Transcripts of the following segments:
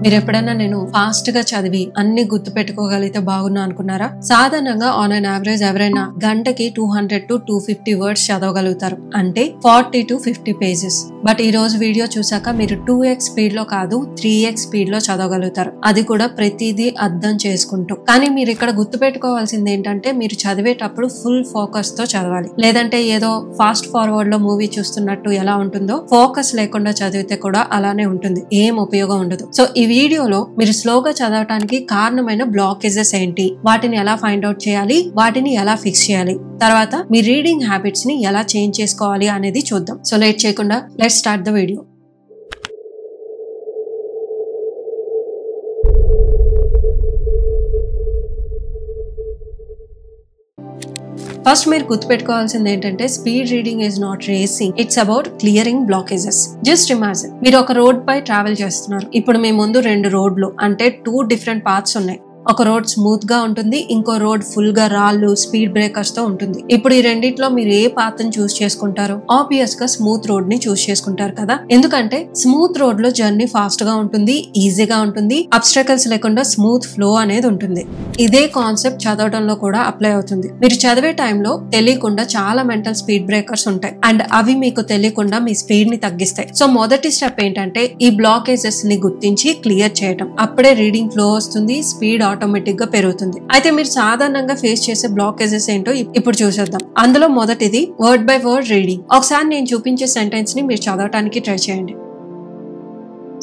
మీరు ఎప్పుడైనా నేను ఫాస్ట్ గా చదివి అన్ని గుర్తు పెట్టుకోగలిగితే బాగున్నా అనుకున్నారా? సాధారణంగా ఆన్ అన్ యావరేజ్ ఎవరైనా గంటకి 200 to 250 వర్డ్స్ చదవగలుగుతారు, అంటే 40 to 50 పేజెస్. బట్ ఈ రోజు వీడియో చూసాక మీరు 2x స్పీడ్ లో కాదు 3x స్పీడ్ లో చదవగలుగుతారు, అది కూడా ప్రతిదీ అర్థం చేసుకుంటూ. కానీ మీరు ఇక్కడ గుర్తు పెట్టుకోవాల్సింది ఏంటంటే మీరు చదివేటప్పుడు ఫుల్ ఫోకస్ తో చదవాలి. లేదంటే ఏదో ఫాస్ట్ ఫార్వర్డ్ లో మూవీ చూస్తున్నట్టు ఎలా ఉంటుందో ఫోకస్ లేకుండా చదివితే కూడా అలానే ఉంటుంది, ఏం ఉపయోగం ఉండదు. సో ఈ వీడియోలో మీరు స్లోగా చదవటానికి కారణమైన బ్లాకేజెస్ ఏంటి, వాటిని ఎలా ఫైండ్ అవుట్ చేయాలి, వాటిని ఎలా ఫిక్స్ చేయాలి, తర్వాత మీ రీడింగ్ హ్యాబిట్స్ ని ఎలా చేంజ్ చేసుకోవాలి అనేది చూద్దాం. సో లేట్ చేయకుండా let's start the video. First మీరు గుర్తుపెట్టుకోవాల్సింది ఏంటంటే speed reading is not racing, it's about clearing blockages. Just imagine మీరు ఒక రోడ్ పై ట్రావెల్ చేస్తున్నారు. ఇప్పుడు మీ ముందు 2 రోడ్లు అంటే 2 డిఫరెంట్ పాత్స్ ఉన్నాయి. ఒక రోడ్ స్మూత్ గా ఉంటుంది, ఇంకో రోడ్ ఫుల్ గా రాళ్ళు స్పీడ్ బ్రేకర్స్ తో ఉంటుంది. ఇప్పుడు ఈ రెండిట్లో మీరు ఏ పాత్ ని చూస్ చేసుకుంటారు? ఆబ్వియస్ గా స్మూత్ రోడ్ ని చూస్ చేసుకుంటారు కదా, ఎందుకంటే స్మూత్ రోడ్ లో జర్నీ ఫాస్ట్ గా ఉంటుంది, ఈజీగా ఉంటుంది, అబ్స్ట్రకల్స్ లేకుండా స్మూత్ ఫ్లో అనేది ఉంటుంది. ఇదే కాన్సెప్ట్ చదవడంలో కూడా అప్లై అవుతుంది. మీరు చదివే టైంలో తెలియకుండా చాలా మెంటల్ స్పీడ్ బ్రేకర్స్ ఉంటాయి అండ్ అవి మీకు తెలియకుండా మీ స్పీడ్ ని తగ్గిస్తాయి. సో మొదటి స్టెప్ ఏంటంటే ఈ బ్లాకేజెస్ ని గుర్తించి క్లియర్ చేయడం. అప్పుడే రీడింగ్ ఫ్లో వస్తుంది, స్పీడ్ ఆటోమేటిక్ గా పెరుగుతుంది. అయితే మీరు సాధారణంగా ఫేస్ చేసే బ్లాకేజెస్ ఏంటో ఇప్పుడు చూసేద్దాం. అందులో మొదటిది వర్డ్ బై వర్డ్ రీడింగ్. ఒకసారి నేను చూపించే సెంటెన్స్ ని మీరు చదవటానికి ట్రై చేయండి.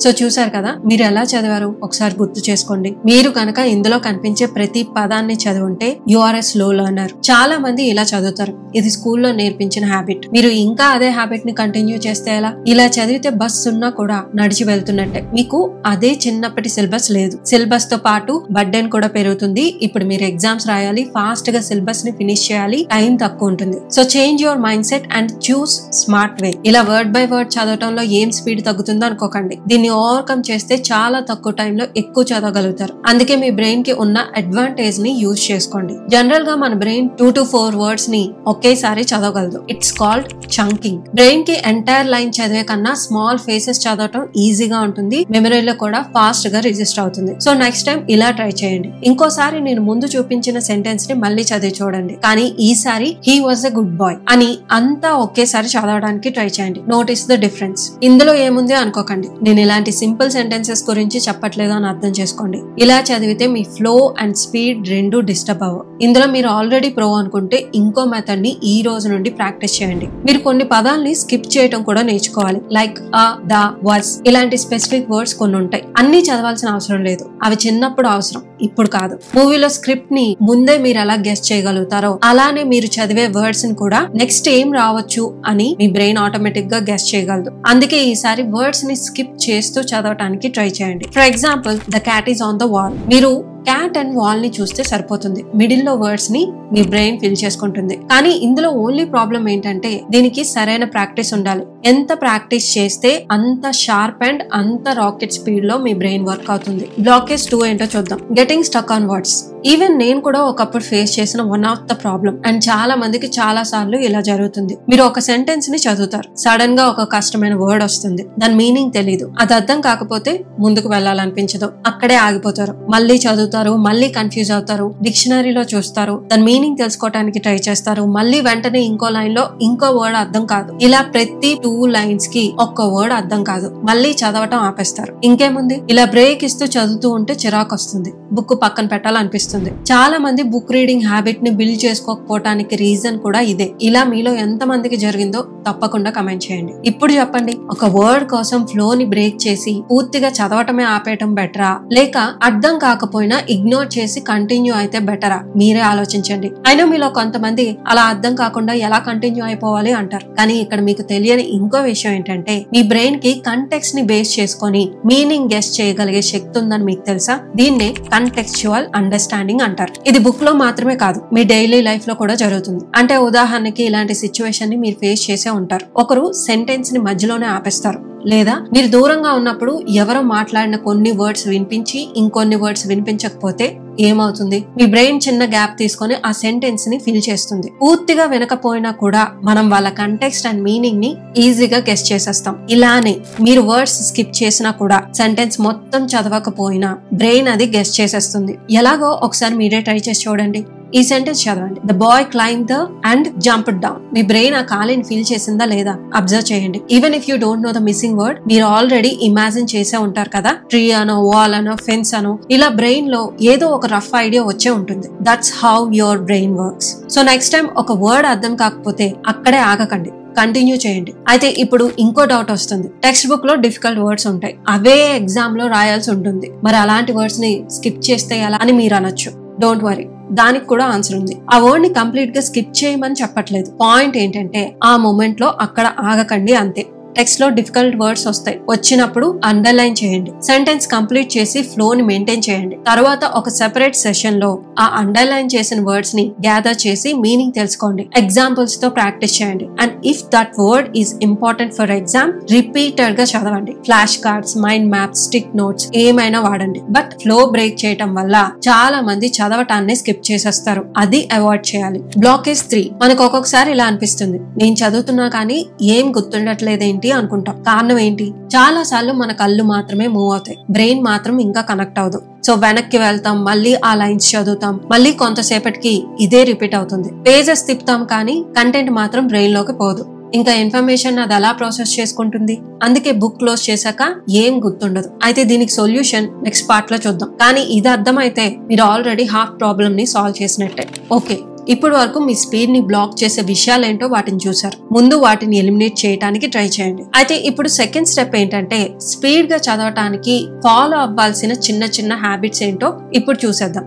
సో చూసారు కదా, మీరు ఎలా చదివారు ఒకసారి గుర్తు చేసుకోండి. మీరు కనుక ఇందులో కనిపించే ప్రతి పదాన్ని చదివింటే you are a slow learner. చాలా మంది ఇలా చదువుతారు, ఇది స్కూల్లో నేర్పించిన హ్యాబిట్. మీరు ఇంకా అదే హ్యాబిట్ ని కంటిన్యూ చేస్తే ఎలా? ఇలా చదివితే బస్ ఉన్నా కూడా నడిచి వెళ్తున్నట్టే. మీకు అదే చిన్నప్పటి సిలబస్ లేదు. సిలబస్ తో పాటు బర్డెన్ కూడా పెరుగుతుంది. ఇప్పుడు మీరు ఎగ్జామ్స్ రాయాలి, ఫాస్ట్ గా సిలబస్ ని ఫినిష్ చేయాలి, టైం తక్కువ ఉంటుంది. So change your mind set and choose smart way. ఇలా వర్డ్ బై వర్డ్ చదవటంలో ఏం స్పీడ్ తగ్గుతుందో అనుకోకండి. దీన్ని ఓవర్కమ్ చేస్తే చాలా తక్కువ టైంలో ఎక్కువ చదవగలుగుతారు. అందుకే మీ బ్రెయిన్ కి ఉన్న అడ్వాంటేజ్ ని యూజ్ చేసుకోండి. జనరల్ గా మన బ్రెయిన్ 2 to 4 వర్డ్స్ ని ఒకేసారి చదవగలదు. It's called chunking. బ్రెయిన్ కి ఎంటైర్ లైన్ చదివే కన్నా స్మాల్ ఫేసెస్ చదవటం ఈజీగా ఉంటుంది, మెమరీలో కూడా ఫాస్ట్ గా రిజిస్టర్ అవుతుంది. సో నెక్స్ట్ టైం ఇలా ట్రై చేయండి. ఇంకోసారి నేను ముందు చూపించిన సెంటెన్స్ ని మళ్ళీ చదివి చూడండి, కానీ ఈసారి he was a good boy అని అంతా ఒకేసారి చదవడానికి ట్రై చేయండి. Notice the difference. ఇందులో ఏముంది అనుకోకండి, నేను ఇలాంటి సింపుల్ సెంటెన్సెస్ గురించి చెప్పట్లేదు అని అర్థం చేసుకోండి. ఇలా చదివితే మీ ఫ్లో అండ్ స్పీడ్ రెండు డిస్టర్బ్ అవ్వవు. ఇందులో మీరు ఆల్రెడీ ప్రో అనుకుంటే ఇంకో మెథడ్ ని ఈ రోజు నుండి ప్రాక్టీస్ చేయండి. మీరు కొన్ని పదాలని స్కిప్ చేయడం కూడా నేర్చుకోవాలి. లైక్ అ, ద, వస్ ఇలాంటి స్పెసిఫిక్ వర్డ్స్ కొన్ని ఉంటాయి. అన్ని చదవాల్సిన అవసరం లేదు, అవి చిన్నప్పుడు అవసరం, ఇప్పుడు కాదు. మూవీలో స్క్రిప్ట్ ని ముందే మీరు ఎలా గెస్ చేయగలుగుతారో అలానే మీరు చదివే వర్డ్స్ ని కూడా నెక్స్ట్ ఏం రావచ్చు అని మీ బ్రెయిన్ ఆటోమేటిక్ గా గెస్ చేయగలదు. అందుకే ఈసారి వర్డ్స్ ని స్కిప్ చేస్తూ చదవటానికి ట్రై చేయండి. For example the cat is on the wall. మీరు క్యాట్ అండ్ వాల్ ని చూస్తే సరిపోతుంది, మిడిల్ లో వర్డ్స్ ని మీ బ్రెయిన్ ఫిల్ చేసుకుంటుంది. కానీ ఇందులో ఓన్లీ ప్రాబ్లం ఏంటంటే దీనికి సరైన ప్రాక్టీస్ ఉండాలి. ఎంత ప్రాక్టీస్ చేస్తే అంత షార్ప్ అండ్ అంత రాకెట్ స్పీడ్ లో మీ బ్రెయిన్ వర్క్ అవుతుంది. బ్లాకేజ్ 2 ఏంటో చూద్దాం. Getting stuck on words. Even నేను కూడా ఒకప్పుడు ఫేస్ చేసిన one of the problem and చాలా మందికి చాలా సార్లు ఇలా జరుగుతుంది. మీరు ఒక సెంటెన్స్ ని చదువుతారు, సడన్ గా ఒక కష్టమైన వర్డ్ వస్తుంది, దాని మీనింగ్ తెలీదు, అది అర్థం కాకపోతే ముందుకు వెళ్ళాలనిపించదు, అక్కడే ఆగిపోతారు. మళ్ళీ చదువుతారు, మళ్ళీ కన్ఫ్యూజ్ అవుతారు, డిక్షనరీలో చూస్తారు, దాని మీనింగ్ తెలుసుకోవడానికి ట్రై చేస్తారు, మళ్ళీ వెంటనే ఇంకో లైన్ లో ఇంకో వర్డ్ అర్థం కాదు. ఇలా ప్రతి 2 లైన్స్ కి ఒక్క వర్డ్ అర్థం కాదు, మళ్ళీ చదవటం ఆపేస్తారు. ఇంకేముంది, ఇలా బ్రేక్ ఇస్తూ చదువుతూ ఉంటే చిరాకు వస్తుంది, బుక్ పక్కన పెట్టాలనిపిస్తుంది. చాలా మంది బుక్ రీడింగ్ హ్యాబిట్ ని బిల్డ్ చేసుకోకపోవటానికి రీజన్ కూడా ఇదే. ఇలా మీలో ఎంత మందికి జరిగిందో తప్పకుండా కమెంట్ చేయండి. ఇప్పుడు చెప్పండి, ఒక వర్డ్ కోసం ఫ్లో ని బ్రేక్ చేసి పూర్తిగా చదవటమే ఆపేయటం బెటరా, లేక అర్థం కాకపోయినా ఇగ్నోర్ చేసి కంటిన్యూ అయితే బెటరా? మీరే ఆలోచించండి. అయినా మీలో కొంతమంది అలా అర్థం కాకుండా ఎలా కంటిన్యూ అయిపోవాలి అంటారు. కానీ ఇక్కడ మీకు తెలియని ఇంకో విషయం ఏంటంటే మీ బ్రెయిన్ కి కంటెక్స్ట్ ని బేస్ చేసుకొని మీనింగ్ గెస్ చేయగలిగే శక్తి ఉందని మీకు తెలుసా? దీన్నే కంటెక్చువల్ అండర్స్టాండింగ్ అంటారు. ఇది బుక్ లో మాత్రమే కాదు, మీ డైలీ లైఫ్ లో కూడా జరుగుతుంది. అంటే ఉదాహరణకి ఇలాంటి సిచ్యువేషన్ ని మీరు ఫేస్ చేసే ఉంటారు. ఒకరు సెంటెన్స్ ని మధ్యలోనే ఆపేస్తారు, లేదా మీరు దూరంగా ఉన్నప్పుడు ఎవరో మాట్లాడిన కొన్ని వర్డ్స్ వినిపించి ఇంకొన్ని వర్డ్స్ వినిపించకపోతే ఏమవుతుంది, మీ బ్రెయిన్ చిన్న గ్యాప్ తీసుకొని ఆ సెంటెన్స్ ని ఫిల్ చేస్తుంది. పూర్తిగా వినకపోయినా కూడా మనం వాళ్ళ కంటెక్స్ట్ అండ్ మీనింగ్ ని ఈజీగా గెస్ చేసేస్తాం. ఇలానే మీరు వర్డ్స్ స్కిప్ చేసినా కూడా సెంటెన్స్ మొత్తం చదవకపోయినా బ్రెయిన్ అది గెస్ చేసేస్తుంది. ఎలాగో ఒకసారి మీరే ట్రై చేసి చూడండి. ఈ సెంటెన్స్ చదవండి. The boy climb the and jumped down. Me brain ఆ ఖాళీని ఫీల్ చేసిందా లేదా అబ్జర్వ్ చేయండి. Even if you don't know the missing word, మీరు ఆల్రెడీ ఇమాజిన్ చేసే ఉంటారు కదా. ట్రీ అనో, వాల్ అనో, ఫెన్స్ అనో, ఇలా బ్రెయిన్ లో ఏదో ఒక రఫ్ ఐడియా వచ్చే ఉంటుంది. That's how your brain works. So next time ఒక వర్డ్ అర్థం కాకపోతే అక్కడే ఆగకండి, కంటిన్యూ చేయండి. అయితే ఇప్పుడు ఇంకో డౌట్ వస్తుంది. టెక్స్ట్ బుక్ లో డిఫికల్ట్ వర్డ్స్ ఉంటాయి, అవే ఎగ్జామ్ లో రాయాల్సి ఉంటుంది. మరి అలాంటి వర్డ్స్ ని స్కిప్ చేస్తే ఎలా అని మీరు అనొచ్చు. డోంట్ వరీ, దానికి కూడా ఆన్సర్ ఉంది. ఆ వర్డ్ ని కంప్లీట్ గా స్కిప్ చేయమని చెప్పట్లేదు. పాయింట్ ఏంటంటే ఆ మూమెంట్ లో అక్కడ ఆగకండి అంతే. టెక్స్ట్ లో డిఫికల్ట్ వర్డ్స్ వస్తాయి, వచ్చినప్పుడు అండర్లైన్ చేయండి. సెంటెన్స్ కంప్లీట్ చేసి ఫ్లో ని మెయింటైన్ చేయండి. తర్వాత ఒక సెపరేట్ సెషన్ లో ఆ అండర్లైన్ చేసిన వర్డ్స్ ని గ్యాదర్ చేసి మీనింగ్ తెలుసుకోండి. ఎగ్జాంపుల్స్ తో ప్రాక్టీస్ చేయండి. And if that word is important for exam, repeated గా చదవండి. Flash cards, mind maps, stick notes ఏమైనా వాడండి. బట్ ఫ్లో బ్రేక్ చేయటం వల్ల చాలా మంది చదవటాన్ని స్కిప్ చేసేస్తారు. అది అవాయిడ్ చేయాలి. బ్లాకేజ్ 3. మనకు ఒక్కొక్కసారి ఇలా అనిపిస్తుంది, నేను చదువుతున్నా కానీ ఏం గుర్తుండట్లేదేంటి అనుకుంటాం. కారణం ఏంటి? చాలా సార్లు మన కళ్ళు మాత్రమే మూవ్ అవుతాయి, బ్రెయిన్ మాత్రం ఇంకా కనెక్ట్ అవ్వదు. సో వెనక్కి వెళ్తాం, మళ్ళీ ఆ లైన్స్ చదువుతాం, మళ్ళీ కొంతసేపటికి ఇదే రిపీట్ అవుతుంది. పేజెస్ తిప్పుతాం కానీ కంటెంట్ మాత్రం బ్రెయిన్ లోకి పోదు. ఇంకా ఇన్ఫర్మేషన్ అది ఎలా ప్రాసెస్ చేసుకుంటుంది? అందుకే బుక్ క్లోజ్ చేశాక ఏం గుర్తుండదు. అయితే దీనికి సొల్యూషన్ నెక్స్ట్ పార్ట్ లో చూద్దాం. కానీ ఇది అర్థమైతే మీరు ఆల్రెడీ హాఫ్ ప్రాబ్లమ్ ని సాల్వ్ చేసినట్టే. ఓకే, ఇప్పటి వరకు మీ స్పీడ్ ని బ్లాక్ చేసే విషయాలేంటో వాటిని చూసారు. ముందు వాటిని ఎలిమినేట్ చేయడానికి ట్రై చేయండి. అయితే ఇప్పుడు సెకండ్ స్టెప్ ఏంటంటే స్పీడ్ గా చదవటానికి ఫాలో అవ్వాల్సిన చిన్న చిన్న హ్యాబిట్స్ ఏంటో ఇప్పుడు చూసేద్దాం.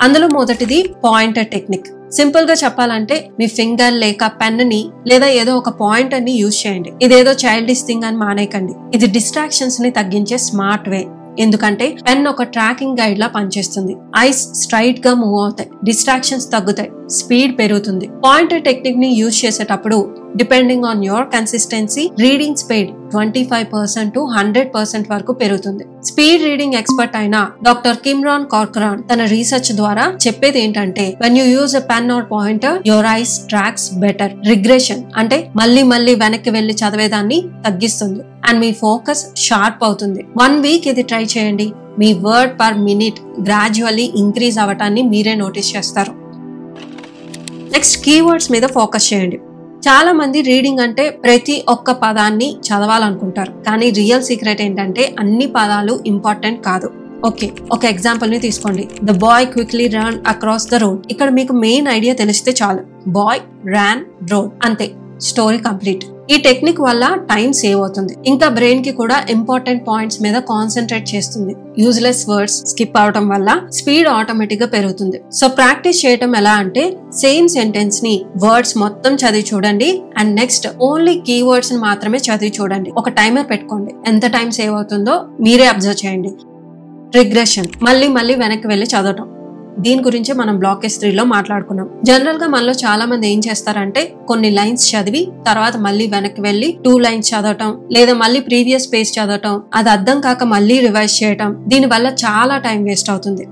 అందులో మొదటిది పాయింటర్ టెక్నిక్. సింపుల్ గా చెప్పాలంటే మీ ఫింగర్ లేక పెన్ ని లేదా ఏదో ఒక పాయింటర్ ని యూజ్ చేయండి. ఇదేదో చైల్డిష్ థింగ్ అని మానేకండి. ఇది డిస్ట్రాక్షన్స్ ని తగ్గించే స్మార్ట్ వే. ఎందుకంటే పెన్ ఒక ట్రాకింగ్ గైడ్ లా పనిచేస్తుంది. ఐస్ స్ట్రైట్ గా మూవ్ అవుతాయి, డిస్ట్రాక్షన్స్ తగ్గుతాయి, స్పీడ్ పెరుగుతుంది. పాయింటర్ టెక్నిక్ ని యూజ్ చేసేటప్పుడు depending on your consistency, reading speed 25% to 100% వరకు పెరుగుతుంది. స్పీడ్ రీడింగ్ ఎక్స్పర్ట్ అయిన డాక్టర్ కిమ్రాన్ కార్కరాన్ తన రీసెర్చ్ ద్వారా చెప్పేది ఏంటంటే, when you use a pen or pointer your eyes tracks better. Regression అంటే మళ్ళీ వెనక్కి వెళ్లి చదివేదాన్ని తగ్గిస్తుంది అండ్ మీ ఫోకస్ షార్ప్ అవుతుంది. 1 వీక్ ఇది ట్రై చేయండి. మీ word per minute gradually increase అవటాన్ని మీరే నోటీస్ చేస్తారు. నెక్స్ట్ కీవర్డ్స్ మీద ఫోకస్ చేయండి. చాలా మంది రీడింగ్ అంటే ప్రతి ఒక్క పదాన్ని చదవాలనుకుంటారు, కానీ రియల్ సీక్రెట్ ఏంటంటే అన్ని పదాలు ఇంపార్టెంట్ కాదు. ఓకే, ఒక ఎగ్జాంపుల్ ని తీసుకోండి. The boy quickly run across the road. ఇక్కడ మీకు మెయిన్ ఐడియా తెలిస్తే చాలు. బాయ్ ర్యాన్ రోడ్, అంతే, స్టోరీ కంప్లీట్. ఈ టెక్నిక్ వల్ల టైం సేవ్ అవుతుంది, ఇంకా బ్రెయిన్ కి కూడా ఇంపార్టెంట్ పాయింట్స్ మీద కాన్సన్ట్రేట్ చేస్తుంది. యూజ్లెస్ వర్డ్స్ స్కిప్ అవడం వల్ల స్పీడ్ ఆటోమేటిక్ గా పెరుగుతుంది. సో ప్రాక్టీస్ చేయటం ఎలా అంటే, సేమ్ సెంటెన్స్ ని వర్డ్స్ మొత్తం చదివి చూడండి అండ్ నెక్స్ట్ ఓన్లీ కీవర్డ్స్ ని మాత్రమే చదివి చూడండి. ఒక టైమర్ పెట్టుకోండి, ఎంత టైం సేవ్ అవుతుందో మీరే అబ్జర్వ్ చేయండి. రిగ్రెషన్, మళ్ళీ వెనక్కి వెళ్లి చదవటం. దీని గురించి మనం బ్లాకేజ్ 3 లో మాట్లాడుకున్నాం. జనరల్ గా మనలో చాలా మంది ఏం చేస్తారంటే కొన్ని లైన్స్ చదివి తర్వాత మళ్ళీ వెనక్కి వెళ్లి 2 లైన్స్ చదవటం, లేదా మళ్ళీ ప్రీవియస్ పేజ్ చదవటం, అది అర్థం కాక మళ్ళీ రివైజ్ చేయటం. దీని వల్ల చాలా టైం వేస్ట్ అవుతుంది.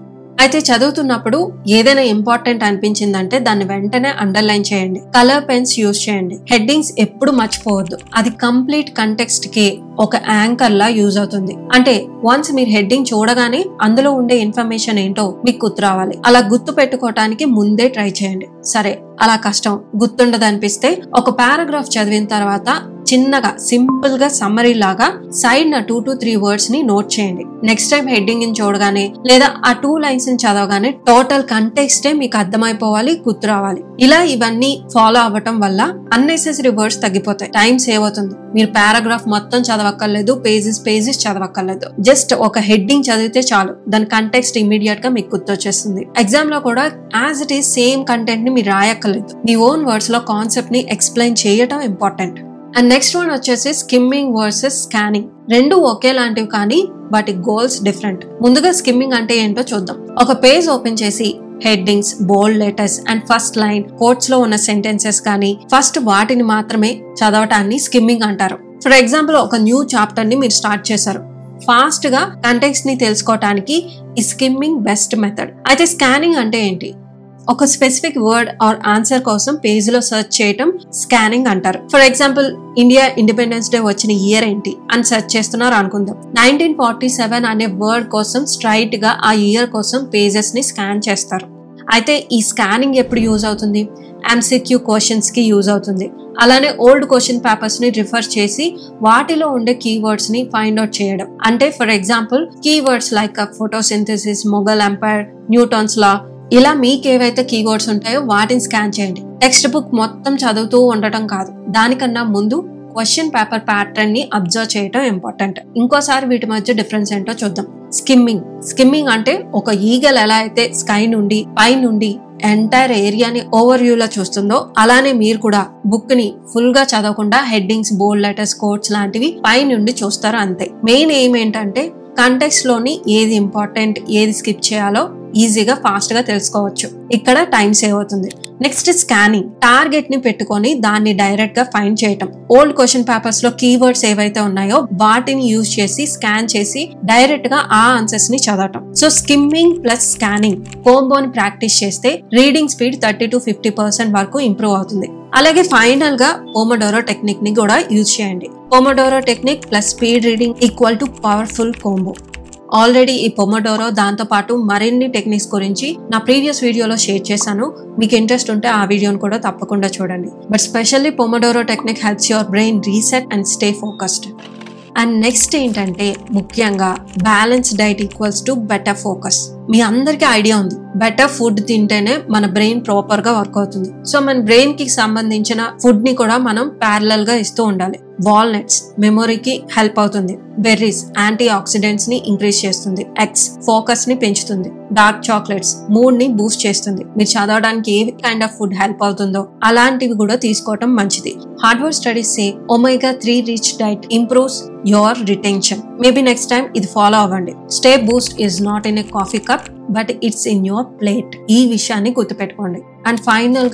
అయితే చదువుతున్నప్పుడు ఏదైనా ఇంపార్టెంట్ అనిపించిందంటే దాన్ని వెంటనే అండర్లైన్ చేయండి. కలర్ పెన్స్ యూజ్ చేయండి. హెడ్డింగ్స్ ఎప్పుడు మర్చిపోవద్దు, అది కంప్లీట్ కంటెక్స్ట్ కి ఒక యాంకర్ లా యూజ్ అవుతుంది. అంటే వన్స్ మీరు హెడ్డింగ్ చూడగానే అందులో ఉండే ఇన్ఫర్మేషన్ ఏంటో మీకు గుర్తు రావాలి. అలా గుర్తు పెట్టుకోవటానికి ముందే ట్రై చేయండి. సరే, అలా కష్టం, గుర్తుండదు అనిపిస్తే ఒక పారాగ్రాఫ్ చదివిన తర్వాత చిన్నగా సింపుల్ గా సమ్మరీ లాగా సైడ్ నా 2 to 3 వర్డ్స్ ని నోట్ చేయండి. నెక్స్ట్ టైం హెడ్డింగ్ ని చూడగానే లేదా ఆ 2 లైన్స్ ని చదవగానే టోటల్ కంటెక్స్టే మీకు అర్థమైపోవాలి, గుర్తు రావాలి. ఇలా ఇవన్నీ ఫాలో అవ్వటం వల్ల అన్నెసెసరీ వర్డ్స్ తగ్గిపోతాయి, టైం సేవ్ అవుతుంది. మీరు పారాగ్రాఫ్ మొత్తం చదవక్కర్లేదు, పేజెస్ చదవక్కర్లేదు. జస్ట్ ఒక హెడ్డింగ్ చదివితే చాలు, దాని కంటెక్స్ట్ ఇమీడియట్ గా మీకు గుర్తొచ్చేస్తుంది. ఎగ్జామ్ లో కూడా as it is same content ని మీరు రాయక్కర్లేదు, మీ ఓన్ వర్డ్స్ లో కాన్సెప్ట్ ని ఎక్స్ప్లెయిన్ చేయటం ఇంపార్టెంట్. అండ్ నెక్స్ట్ వన్ వచ్చేసి స్కిమ్మింగ్ వర్సెస్ స్కానింగ్. రెండు ఒకేలాంటివి కానీ వాటి గోల్స్ డిఫరెంట్. ముందుగా స్కిమ్మింగ్ అంటే ఏంటో చూద్దాం. ఒక పేజ్ ఓపెన్ చేసి headings, bold letters and first line, quotes లో ఉన్న సెంటెన్సెస్ కానీ ఫస్ట్ వాటిని మాత్రమే చదవటాన్ని స్కిమ్మింగ్ అంటారు. ఫర్ ఎగ్జాంపుల్, ఒక న్యూ చాప్టర్ ని మీరు స్టార్ట్ చేశారు. ఫాస్ట్ గా కంటెక్స్ట్ ని తెలుసుకోవటానికి ఈ స్కిమ్మింగ్ బెస్ట్ మెథడ్. అయితే స్కానింగ్ అంటే ఏంటి? ఒక స్పెసిఫిక్ వర్డ్ ఆర్ ఆన్సర్ కోసం పేజ్ లో సెర్చ్ చేయటం స్కానింగ్ అంటారు. For example, India independence day వచ్చిన ఇయర్ ఏంటి అని సెర్చ్ చేస్తున్నారు అనుకుందాం. 1947 అనే వర్డ్ కోసం స్ట్రైట్ గా ఆ ఇయర్ కోసం పేజెస్ ని స్కాన్ చేస్తారు. అయితే ఈ స్కానింగ్ ఎప్పుడు యూజ్ అవుతుంది? MCQ క్వశ్చన్స్ కి యూజ్ అవుతుంది. అలానే ఓల్డ్ క్వశ్చన్ పేపర్స్ ని రిఫర్ చేసి వాటిలో ఉండే కీవర్డ్స్ ని ఫైండ్ అవుట్ చేయడం. అంటే for example, keywords like photosynthesis, Mughal empire, Newton's law, ఇలా మీకు ఏవైతే కీవర్డ్స్ ఉంటాయో వాటిని స్కాన్ చేయండి. టెక్స్ట్ బుక్ మొత్తం చదువుతూ ఉండటం కాదు, దానికన్నా ముందు క్వశ్చన్ పేపర్ ప్యాటర్న్ ని అబ్జర్వ్ చేయడం ఇంపార్టెంట్. ఇంకోసారి వీటి మధ్య డిఫరెన్స్ ఏంటో చూద్దాం. స్కిమ్మింగ్ అంటే ఒక ఈగల్ ఎలా అయితే స్కై నుండి పై నుండి ఎంటైర్ ఏరియాని ఓవర్ వ్యూ లో చూస్తుందో అలానే మీరు కూడా బుక్ ని ఫుల్ గా చదవకుండా హెడ్డింగ్స్, బోల్డ్ లెటర్స్, కోట్స్ లాంటివి పై నుండి చూస్తారు అంతే. మెయిన్ ఎయిమ్ ఏంటంటే కంటెక్స్ట్ లోని ఏది ఇంపార్టెంట్, ఏది స్కిప్ చేయాలో ఈజీగా ఫాస్ట్ గా తెలుసుకోవచ్చు. ఇక్కడ టైం సేవ్ అవుతుంది. నెక్స్ట్ స్కానింగ్, టార్గెట్ ని పెట్టుకొని దాన్ని డైరెక్ట్ గా ఫైండ్ చేయటం. ఓల్డ్ క్వశ్చన్ పేపర్స్ లో కీవర్డ్స్ ఏవైతే ఉన్నాయో వాటిని యూజ్ చేసి స్కాన్ చేసి డైరెక్ట్ గా ఆ ఆన్సర్స్ ని చదవటం. సో స్కిమ్మింగ్ ప్లస్ స్కానింగ్ కోంబోని ప్రాక్టీస్ చేస్తే రీడింగ్ స్పీడ్ 30 to 50% వరకు ఇంప్రూవ్ అవుతుంది. అలాగే ఫైనల్ గా పోమోడోరో టెక్నిక్ ని కూడా యూజ్ చేయండి. Pomodoro technique plus speed reading equal to powerful combo. Already ఈ పొమోడోరో దాంతో పాటు మరిన్ని టెక్నిక్స్ గురించి నా ప్రీవియస్ వీడియోలో షేర్ చేశాను. మీకు ఇంట్రెస్ట్ ఉంటే ఆ వీడియోను కూడా తప్పకుండా చూడండి. But specially pomodoro technique helps your brain reset and stay focused. And next ఏంటంటే ముఖ్యంగా balance diet equals to better focus. మీ అందరికీ ఐడియా ఉంది, బెటర్ ఫుడ్ తింటేనే మన బ్రెయిన్ ప్రాపర్ గా వర్క్ అవుతుంది. సో మన బ్రెయిన్ కి సంబంధించిన ఫుడ్ ని కూడా మనం ప్యారలల్ గా ఇస్తూ ఉండాలి. వాల్నట్స్ మెమొరీకి హెల్ప్ అవుతుంది. బెర్రీస్ యాంటీ ఆక్సిడెంట్స్ ని ఇంక్రీజ్ చేస్తుంది. ఎగ్స్ ఫోకస్ ని పెంచుతుంది. డార్క్ చాక్లెట్స్ మూడ్ ని బూస్ట్ చేస్తుంది. మీరు చదవడానికి ఏ కైండ్ ఆఫ్ ఫుడ్ హెల్ప్ అవుతుందో అలాంటివి కూడా తీసుకోవటం మంచిది. Hardware studies say omega 3 rich diet improves your retention. Maybe next time ఇది ఫాలో అవ్వండి. Stay Boost is not in a coffee cup but it's in your plate. ఈ విషయాన్ని గుర్తుపెట్టుకోండి. అండ్ ఫైనల్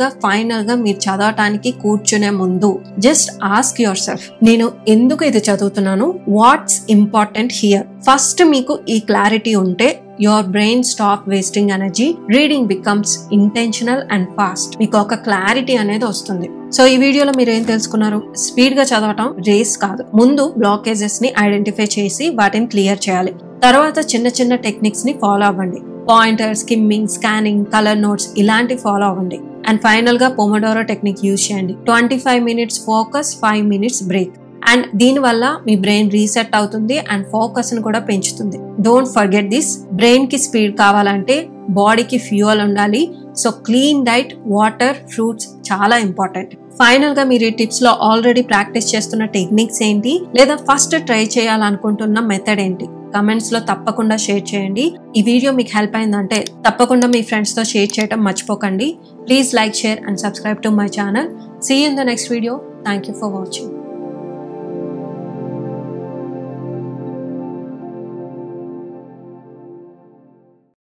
గా మీరు చదవటానికి కూర్చునే ముందు జస్ట్ ఆస్క్ యువర్ సెల్ఫ్, నేను ఎందుకు ఇది చదువుతున్నాను, వాట్స్ ఇంపార్టెంట్ హియర్. ఫస్ట్ మీకు ఈ క్లారిటీ ఉంటే your brain stop wasting energy, reading becomes intentional and fast. మీకు ఒక క్లారిటీ అనేది వస్తుంది. సో ఈ వీడియోలో మీరు ఏం తెలుసుకున్నారు? స్పీడ్ గా చదవటం రేస్ కాదు. ముందు బ్లాకేజెస్ ని ఐడెంటిఫై చేసి వాటిని క్లియర్ చేయాలి. తర్వాత చిన్న చిన్న టెక్నిక్స్ ని ఫాలో అవ్వండి. Pointer, skimming, scanning, colour notes ఇలాంటి ఫాలో అవ్వండి. అండ్ ఫైనల్ గా పొమోడోరో టెక్నిక్ యూజ్ చేయండి. 25 minutes focus, 5 minutes break. And దీని వల్ల మీ బ్రెయిన్ రీసెట్ అవుతుంది అండ్ ఫోకస్ ని కూడా పెంచుతుంది. డోంట్ ఫర్గెట్ దిస్, బ్రెయిన్ కి స్పీడ్ కావాలంటే బాడీకి ఫ్యూయల్ ఉండాలి. So clean diet, water, fruits చాలా ఇంపార్టెంట్. ఫైనల్ గా మీరు ఈ టిప్స్ లో ఆల్రెడీ ప్రాక్టీస్ చేస్తున్న టెక్నిక్స్ ఏంటి, లేదా ఫస్ట్ ట్రై చేయాలనుకుంటున్న మెథడ్ ఏంటి? కమెంట్స్ లో తప్పకుండా షేర్ చేయండి. ఈ వీడియో మీకు హెల్ప్ అయిందంటే తప్పకుండా మీ ఫ్రెండ్స్ తో షేర్ చేయడం మర్చిపోకండి. Please like, share and subscribe to my channel. See you in the next video. Thank you for watching.